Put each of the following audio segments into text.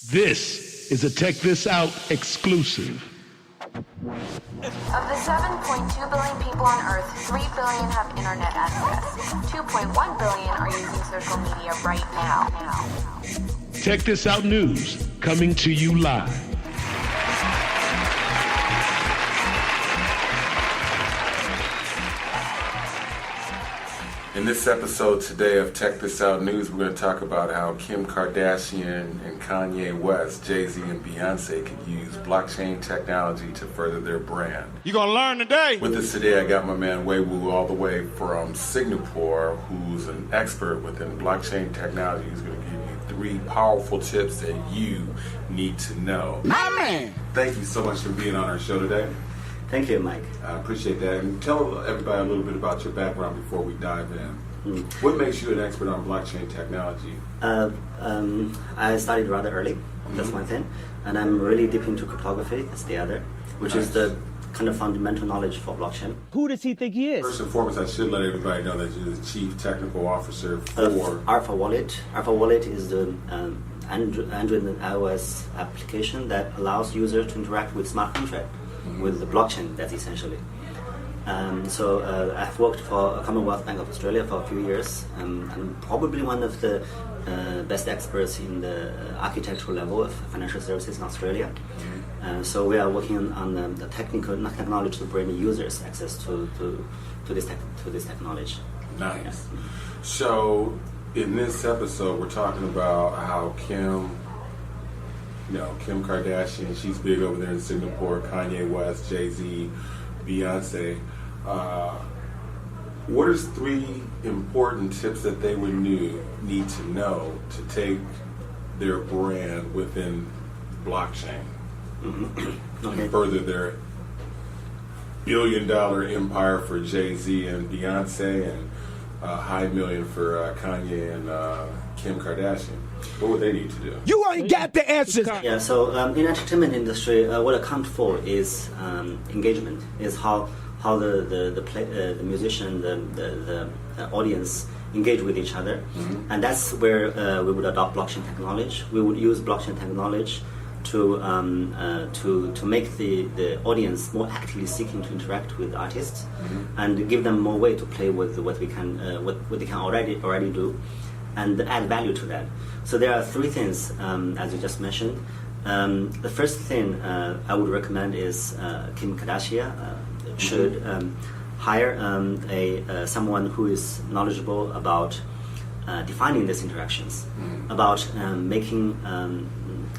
This is a Check This Out exclusive. Of the 7.2 billion people on Earth, 3 billion have internet access. 2.1 billion are using social media right now. Check This Out News, coming to you live. In this episode today of Check This Out News, we're going to talk about how Kim Kardashian and Kanye West, Jay-Z and Beyonce could use blockchain technology to further their brand. You're going to learn today. With us today, I got my man Wei Woo all the way from Singapore, who's an expert within blockchain technology. He's going to give you 3 powerful tips that you need to know. My man! Thank you so much for being on our show today. Thank you, Mike. I appreciate that. And tell everybody a little bit about your background before we dive in. What makes you an expert on blockchain technology? I started rather early, that's one thing. And I'm really deep into cryptography, that's the other, which is the kind of fundamental knowledge for blockchain. Who does he think he is? First and foremost, I should let everybody know that you're the Chief Technical Officer for Alpha Wallet. Alpha Wallet is the Android and iOS application that allows users to interact with smart contract. With the blockchain, that's essentially. So I've worked for Commonwealth Bank of Australia for a few years. I'm probably one of the best experts in the architectural level of financial services in Australia. So we are working on the technology to bring users access to this technology. Nice. So in this episode, we're talking about how Kim Kardashian, she's big over there in Singapore, Kanye West, Jay-Z, Beyonce. What are 3 important tips that they would need to know to take their brand within blockchain and further their billion-dollar empire for Jay-Z and Beyonce and high million for Kanye and Kim Kardashian? What would they need to do? You ain't got the answers. Yeah, so in entertainment industry, what account for is engagement, is how the musician, the audience engage with each other, and that's where we would adopt blockchain technology. We would use blockchain technology to make the audience more actively seeking to interact with artists, and give them more way to play with what they can already do, and add value to that. So there are 3 things, as you just mentioned. The first thing I would recommend is Kim Kardashian should hire someone who is knowledgeable about defining these interactions, about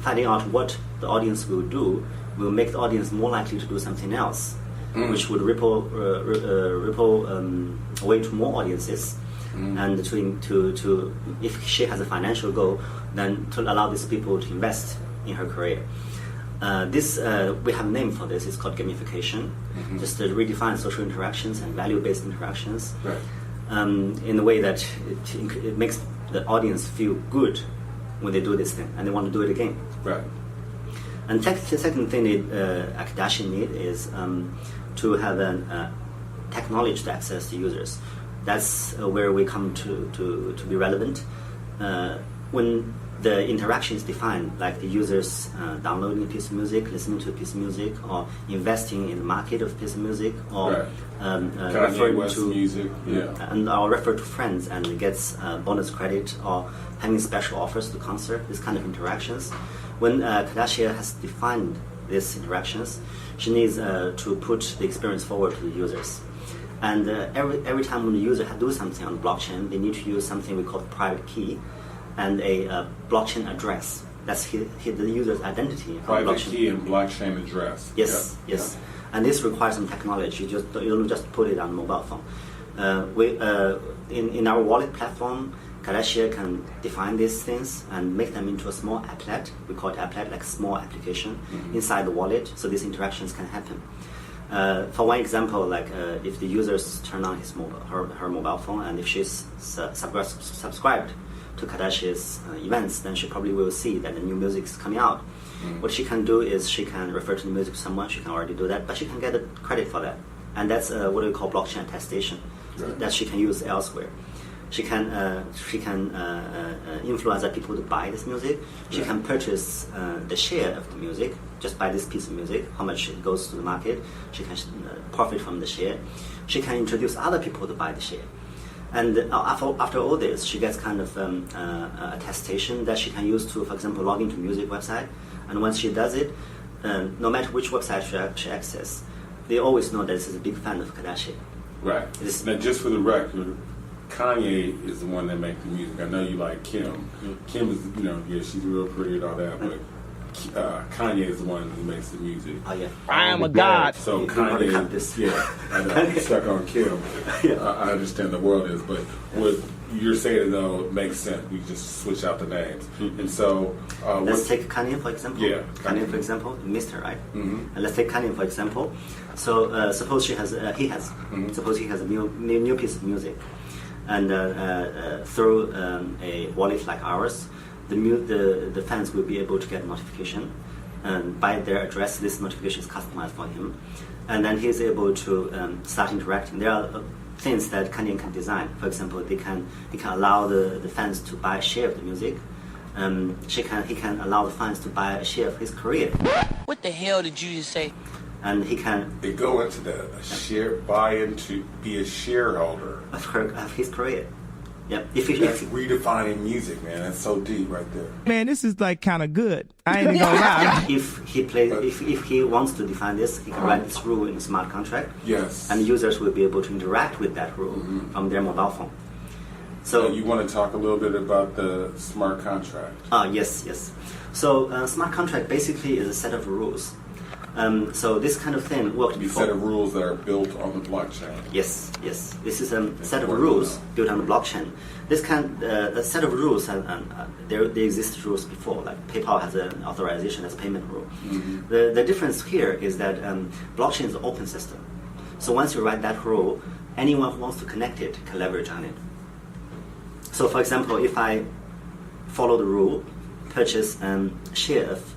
finding out what the audience will do, will make the audience more likely to do something else, which would ripple away to more audiences. And to if she has a financial goal, then to allow these people to invest in her career. We have a name for this. It's called gamification. Just to redefine social interactions and value-based interactions, in a way that it makes the audience feel good when they do this thing and they want to do it again. Right. And the second thing Kardashian need is to have technology to access the users. That's where we come to be relevant. When the interaction is defined, like the users downloading a piece of music, listening to a piece of music, or investing in the market of a piece of music, or referring to music, or refer to friends and gets bonus credit, or having special offers to concert. This kind of interactions. When Kardashian has defined these interactions, she needs to put the experience forward to the users. And every time when the user do something on the blockchain, they need to use something we call private key and a blockchain address. That's the user's identity. Private key and blockchain address. Yes. And this requires some technology. You don't just put it on a mobile phone. In our wallet platform, Kardashian can define these things and make them into a small applet. We call it applet, like a small application inside the wallet, so these interactions can happen. For one example, like if the users turn on her mobile phone, and if she's subscribed to Kardashian's events, then she probably will see that the new music is coming out. What she can do is she can refer to the music to someone. She can already do that, but she can get credit for that, and that's what we call blockchain attestation that she can use elsewhere. She can influence other people to buy this music. She can purchase the share of the music, just buy this piece of music, how much it goes to the market. She can profit from the share. She can introduce other people to buy the share. And after all this, she gets kind of attestation that she can use to, for example, log into music website. And once she does it, no matter which website she accesses, they always know that this is a big fan of Kardashian. Right. Now, just for the record, Kanye is the one that makes the music. I know you like Kim. Mm-hmm. Kim is, she's real pretty and all that, but Kanye is the one who makes the music. Oh, yeah. I am a god. So You Kanye, have this. yeah, I know, I'm stuck on Kim. Yeah. I understand the world is, but what you're saying though it makes sense. We just switch out the names, and so let's take Kanye for example. Yeah, Kanye for example, Mr. Right? Mm-hmm. And let's take Kanye for example. So suppose he has a new piece of music, and through a wallet like ours, the fans will be able to get notification, and by their address, this notification is customized for him, and then he's able to start interacting. There are things that Kanye can design. For example, he can allow the fans to buy a share of the music. He can allow the fans to buy a share of his career. What the hell did you just say? And he can they go into the be a shareholder of his career. Yep. That's redefining music, man. That's so deep right there. Man, this is like kind of good. I ain't even gonna lie. If he wants to define this, he can write this rule in a smart contract. Yes. And users will be able to interact with that rule from their mobile phone. So you want to talk a little bit about the smart contract? Yes. So smart contract basically is a set of rules. So this kind of thing worked before. A set of rules that are built on the blockchain. Yes. This is a set of rules built on the blockchain. This a set of rules, there exist rules before, like PayPal has an authorization as a payment rule. Mm-hmm. The difference here is that blockchain is an open system. So once you write that rule, anyone who wants to connect it can leverage on it. So for example, if I follow the rule, purchase a share of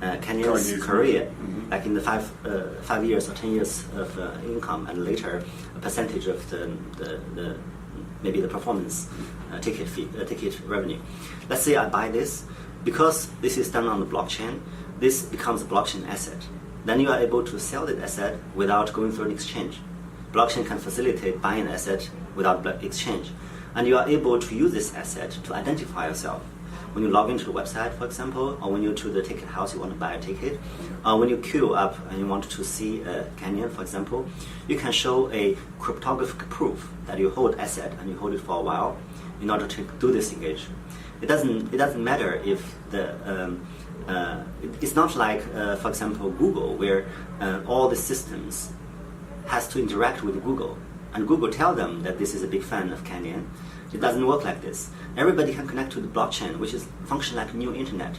Kanye's career, like in the 5 years or 10 years of income, and later a percentage of the maybe the performance ticket revenue. Let's say I buy this, because this is done on the blockchain. This becomes a blockchain asset. Then you are able to sell that asset without going through an exchange. Blockchain can facilitate buying an asset without exchange, and you are able to use this asset to identify yourself. When you log into the website, for example, or when you're to the ticket house, you want to buy a ticket, or when you queue up and you want to see Kanye, for example, you can show a cryptographic proof that you hold asset and you hold it for a while in order to do this engagement. It doesn't matter if it's not like, for example, Google, where all the systems has to interact with Google, and Google tell them that this is a big fan of Kanye. It doesn't work like this. Everybody can connect to the blockchain, which is function like new internet,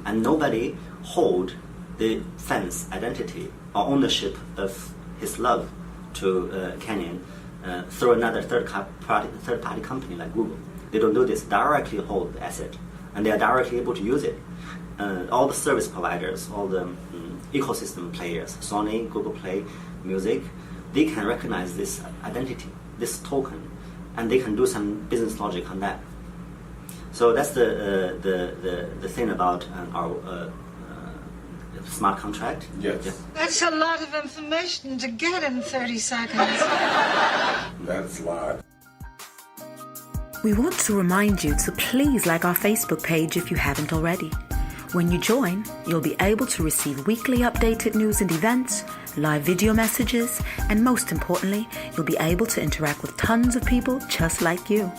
and nobody hold the fan's identity or ownership of his love to Kanye through another third party company like Google. They don't do this. Directly hold the asset, and they are directly able to use it. All the service providers, all the ecosystem players, Sony, Google Play, Music, they can recognize this identity, this token, and they can do some business logic on that. So that's the thing about our smart contract. Yes. Yeah. That's a lot of information to get in 30 seconds. That's a lot. We want to remind you to please like our Facebook page if you haven't already. When you join, you'll be able to receive weekly updated news and events, live video messages, and most importantly, you'll be able to interact with tons of people just like you.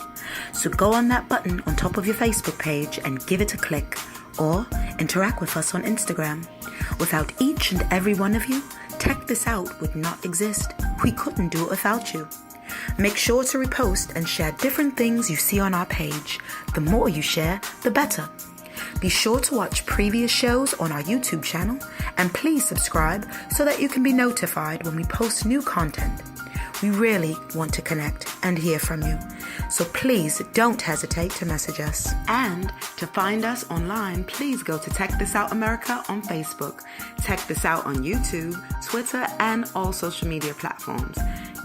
So go on that button on top of your Facebook page and give it a click, or interact with us on Instagram. Without each and every one of you, Tech This Out would not exist. We couldn't do it without you. Make sure to repost and share different things you see on our page. The more you share, the better. Be sure to watch previous shows on our YouTube channel, and please subscribe so that you can be notified when we post new content. We really want to connect and hear from you, so please don't hesitate to message us. And to find us online, please go to Tech This Out America on Facebook, Tech This Out on YouTube, Twitter, and all social media platforms.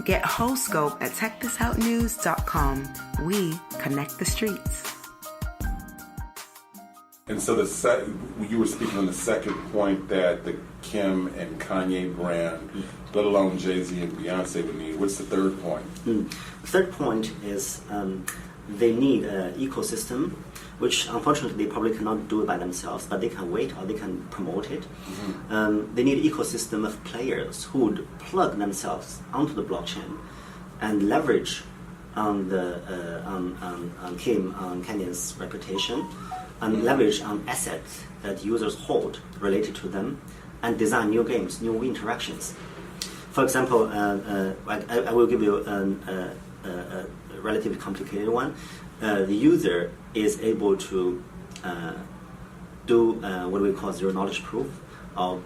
Get whole scope at techthisoutnews.com. expert.com. We connect the streets. And so you were speaking on the second point that the Kim and Kanye brand, let alone Jay-Z and Beyonce would need. What's the third point? The third point is they need an ecosystem, which unfortunately they probably cannot do it by themselves, but they can wait or they can promote it. They need an ecosystem of players who would plug themselves onto the blockchain and leverage on Kanye's reputation, and leverage on assets that users hold related to them, and design new games, new interactions. For example, I will give you a relatively complicated one. The user is able to do what we call zero knowledge proof, or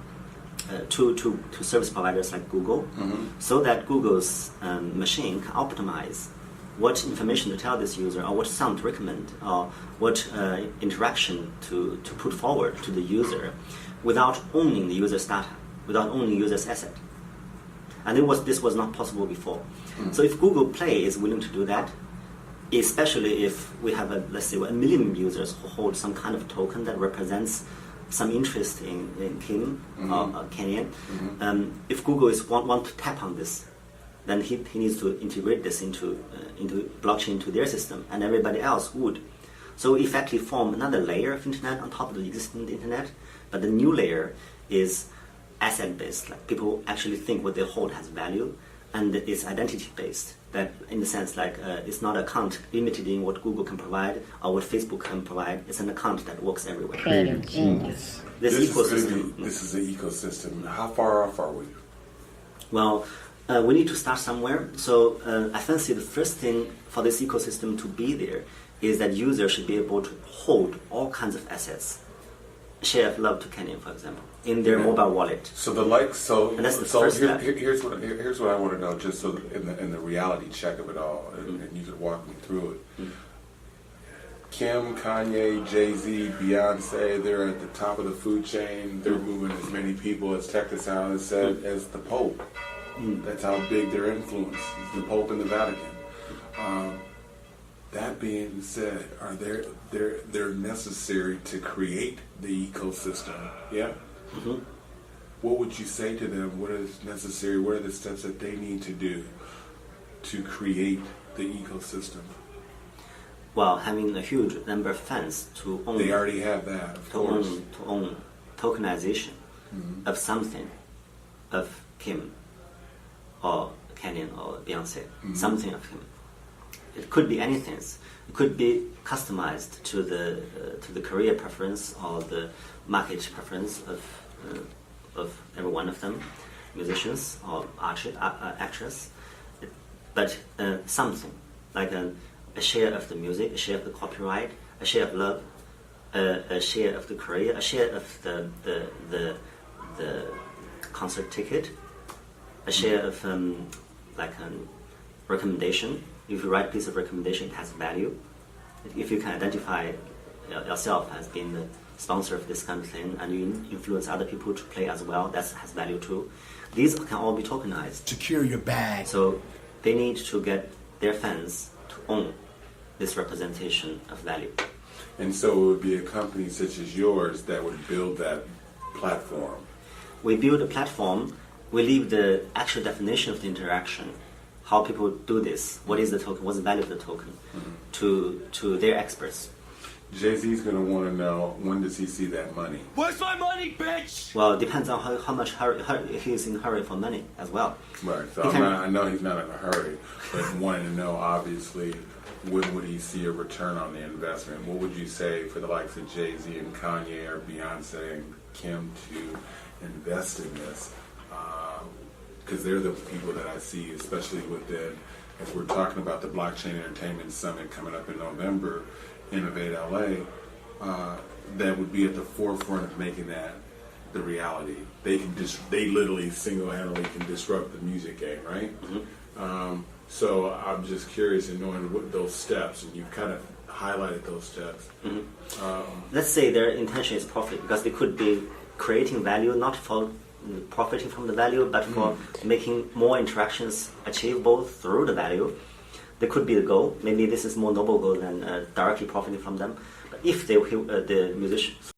to service providers like Google, so that Google's machine can optimize what information to tell this user, or what sound to recommend, or what interaction to put forward to the user, without owning the user's data, without owning the user's asset. And this was not possible before. So if Google Play is willing to do that, especially if we have, let's say, 1 million users who hold some kind of token that represents some interest in Kim or Kanye, if Google want to tap on this, then he needs to integrate this into blockchain, into their system, and everybody else would. So effectively form another layer of internet on top of the existing internet, but the new layer is asset-based. Like people actually think what they hold has value, and it's identity-based. That, in the sense, like it's not an account limited in what Google can provide or what Facebook can provide. It's an account that works everywhere. This ecosystem. This is the ecosystem. How far off are we? Well, we need to start somewhere. So I fancy the first thing for this ecosystem to be there is that users should be able to hold all kinds of assets. Share of love to Kanye, for example, in their mobile wallet. So the likes. So and that's the first step. Here's what I want to know, just so in the reality check of it all, and you could walk me through it. Kim, Kanye, Jay-Z, Beyonce, they're at the top of the food chain. They're moving as many people, as Tech This Out has said, as the Pope. That's how big their influence is, the Pope and the Vatican. That being said, they're necessary to create the ecosystem. Yeah. What would you say to them? What is necessary? What are the steps that they need to do to create the ecosystem? Well, having a huge number of fans to own. They already have that, of course. To own tokenization of something, of Kim, or Kanye, or Beyonce, something of him. It could be anything. It could be customized to the career preference or the market preference of every one of them, musicians or actors. But something like a share of the music, a share of the copyright, a share of love, a share of the career, a share of the concert ticket, a share of like a recommendation. If you write a piece of recommendation, it has value. If you can identify yourself as being the sponsor of this kind of thing, and you influence other people to play as well, that has value too. These can all be tokenized. Secure your bag. So they need to get their fans to own this representation of value. And so it would be a company such as yours that would build that platform. We build a platform. We leave the actual definition of the interaction, how people do this, what is the token, what's the value of the token, to their experts. Jay-Z's going to want to know, when does he see that money? Where's my money, bitch? Well, it depends on how much he's in a hurry for money as well. Right, so I know he's not in a hurry, but wanting to know, obviously, when would he see a return on the investment? What would you say for the likes of Jay-Z and Kanye or Beyonce and Kim to invest in this? Because they're the people that I see, especially within, if we're talking about the Blockchain Entertainment Summit coming up in November, Innovate LA, that would be at the forefront of making that the reality. They literally single-handedly can disrupt the music game, right? So I'm just curious in knowing what those steps, and you've kind of highlighted those steps. Let's say their intention is profit, because they could be creating value not for profiting from the value, but for making more interactions achievable through the value. There could be a goal. Maybe this is more noble goal than directly profiting from them. But if the musicians